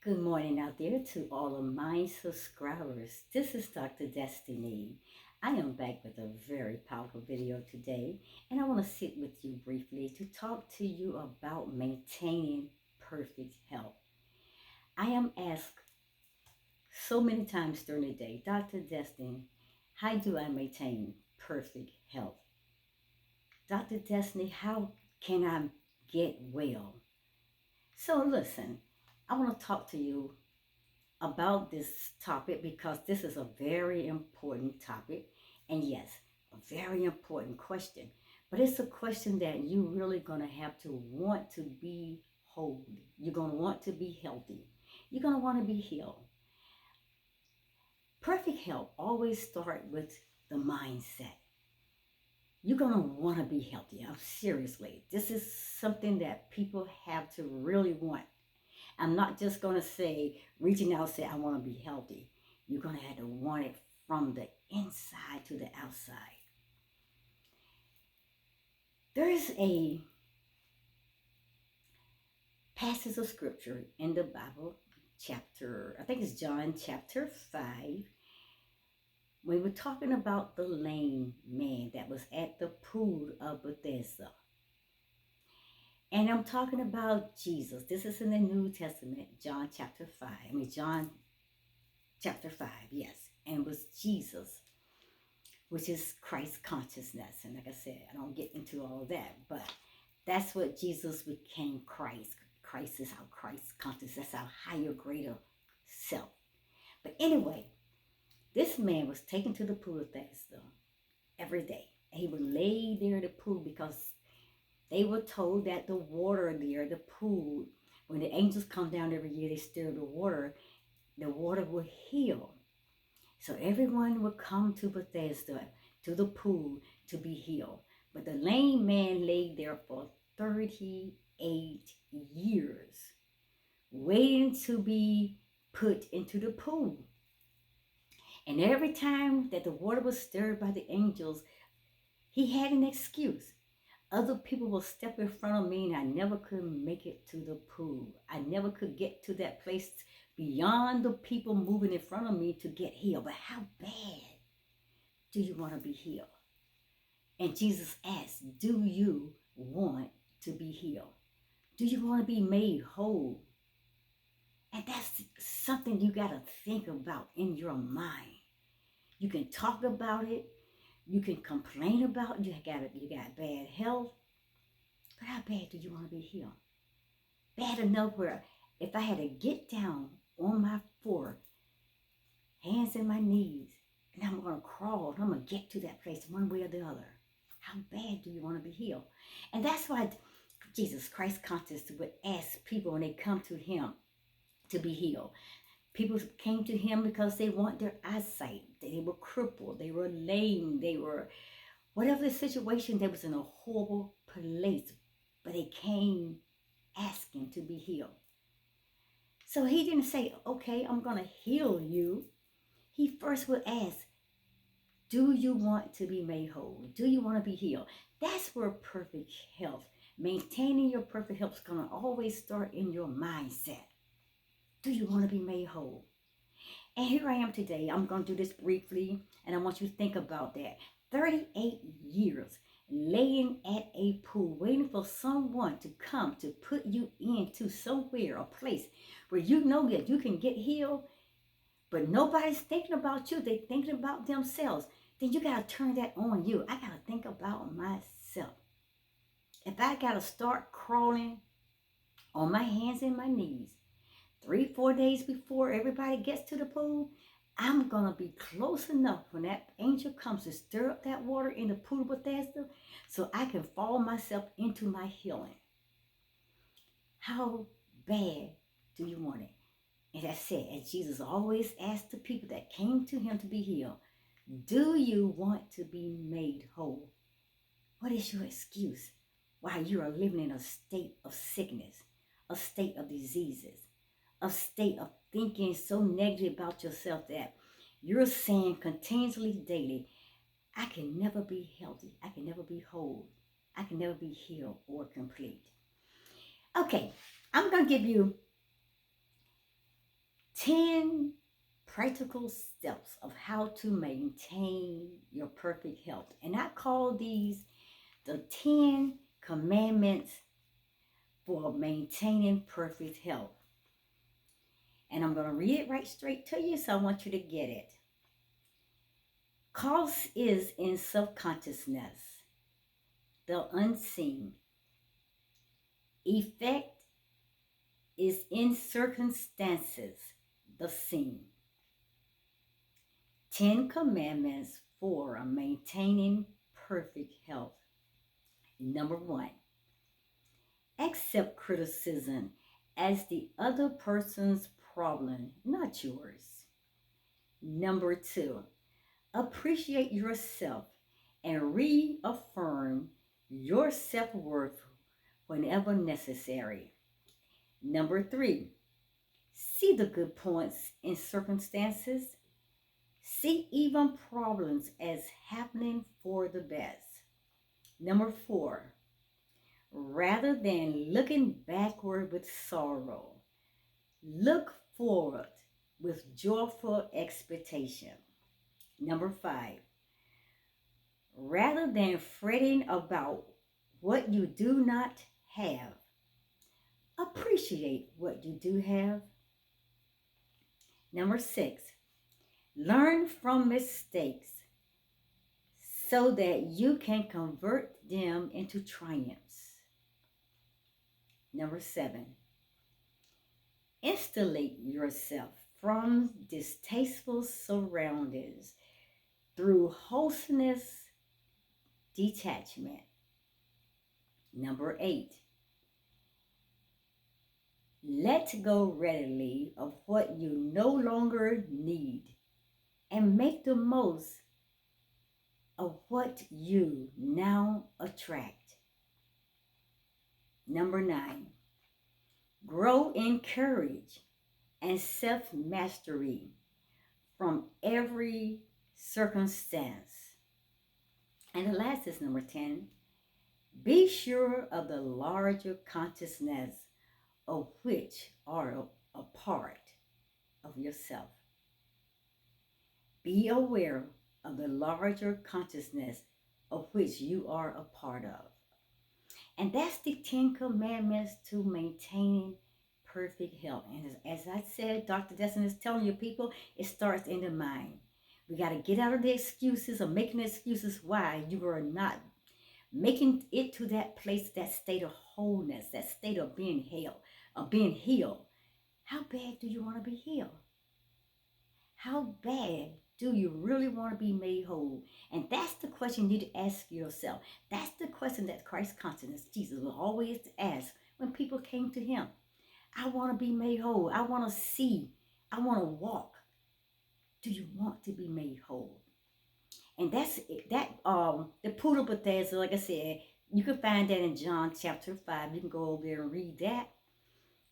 Good morning out there to all of my subscribers. This is Dr. Destiny. I am back with a very powerful video today, and I want to sit with you briefly to talk to you about maintaining perfect health. I am asked so many times during the day, Dr. Destiny, how do I maintain perfect health? Dr. Destiny, how can I get well? So listen, I want to talk to you about this topic because this is a very important topic. And yes, a very important question. But it's a question that you're really going to have to want to be whole. You're going to want to be healthy. You're going to want to be healed. Perfect health always starts with the mindset. You're going to want to be healthy. Seriously. This is something that people have to really want. I'm not just going to say, reaching out, say, I want to be healthy. You're going to have to want it from the inside to the outside. There is a passage of scripture in the Bible, I think it's John chapter 5, when we're talking about the lame man that was at the pool of Bethesda. And I'm talking about Jesus. This is in the New Testament, John chapter 5. John chapter 5, yes. And it was Jesus, which is Christ consciousness. And like I said, I don't get into all of that, but that's what Jesus became Christ. Christ is our Christ consciousness. That's our higher, greater self. But anyway, this man was taken to the pool of Bethesda every day. And he would lay there in the pool because they were told that the water there, the pool, when the angels come down every year, they stir the water will heal. So everyone would come to Bethesda, to the pool, to be healed. But the lame man lay there for 38 years, waiting to be put into the pool. And every time that the water was stirred by the angels, he had an excuse. Other people will step in front of me and I never could make it to the pool. I never could get to that place beyond the people moving in front of me to get healed. But how bad do you want to be healed? And Jesus asked, do you want to be healed? Do you want to be made whole? And that's something you got to think about in your mind. You can talk about it. You can complain about it. You got bad health. But how bad do you want to be healed? Bad enough where if I had to get down on my floor, hands and my knees, and I'm going to crawl, and I'm going to get to that place one way or the other. How bad do you want to be healed? And that's why Jesus Christ conscious would ask people when they come to him to be healed. People came to him because they want their eyesight. They were crippled. They were lame. They were, whatever the situation, they was in a horrible place. But they came asking to be healed. So he didn't say, okay, I'm going to heal you. He first would ask, do you want to be made whole? Do you want to be healed? That's where perfect health, maintaining your perfect health is going to always start in your mindset. Do you want to be made whole? And here I am today. I'm going to do this briefly, and I want you to think about that. 38 years laying at a pool, waiting for someone to come to put you into somewhere, a place where you know that you can get healed, but nobody's thinking about you. They're thinking about themselves. Then you got to turn that on you. I got to think about myself. If I got to start crawling on my hands and my knees 3-4 days before everybody gets to the pool, I'm going to be close enough when that angel comes to stir up that water in the pool of Bethesda so I can fall myself into my healing. How bad do you want it? And I said, as Jesus always asked the people that came to him to be healed, do you want to be made whole? What is your excuse while you are living in a state of sickness, a state of diseases, a state of thinking so negative about yourself that you're saying continuously daily, I can never be healthy. I can never be whole. I can never be healed or complete. Okay, I'm going to give you 10 practical steps of how to maintain your perfect health. And I call these the 10 commandments for maintaining perfect health. And I'm going to read it right straight to you, so I want you to get it. Cause is in subconsciousness, the unseen. Effect is in circumstances, the seen. 10 commandments for maintaining perfect health. Number 1, accept criticism as the other person's problem, not yours. Number 2, appreciate yourself and reaffirm your self-worth whenever necessary. Number 3, see the good points in circumstances. See even problems as happening for the best. Number 4, rather than looking backward with sorrow, look forward with joyful expectation. Number 5, rather than fretting about what you do not have, appreciate what you do have. Number 6, learn from mistakes so that you can convert them into triumphs. Number 7, insulate yourself from distasteful surroundings through wholesomeness detachment. Number 8, let go readily of what you no longer need and make the most of what you now attract. Number 9, grow in courage and self-mastery from every circumstance. And the last is number 10, be sure of the larger consciousness of which are a part of yourself. Be aware of the larger consciousness of which you are a part of. And that's the 10 commandments to maintaining perfect health. And as I said, Dr. Destiny is telling you, people, it starts in the mind. We got to get out of the excuses of making excuses why you are not making it to that place, that state of wholeness, that state of being healed. How bad do you want to be healed? How bad do you really want to be made whole? And that's the question you need to ask yourself. That's the question that Christ consciousness, Jesus, will always ask when people came to him. I want to be made whole. I want to see. I want to walk. Do you want to be made whole? And that's it. The pool of Bethesda, like I said, you can find that in John chapter 5. You can go over there and read that.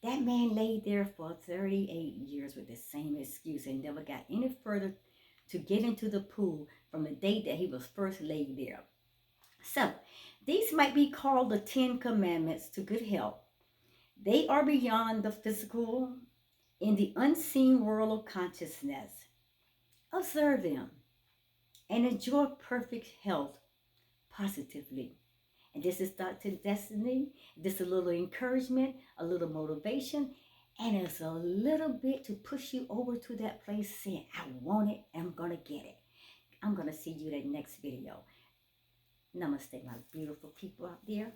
That man laid there for 38 years with the same excuse and never got any further to get into the pool from the day that he was first laid there. So, these might be called the 10 commandments to good health. They are beyond the physical, in the unseen world of consciousness. Observe them and enjoy perfect health positively. And this is Dr. Destiny. This is a little encouragement, a little motivation, and it's a little bit to push you over to that place saying, I want it, I'm going to get it. I'm going to see you in the next video. Namaste, my beautiful people out there.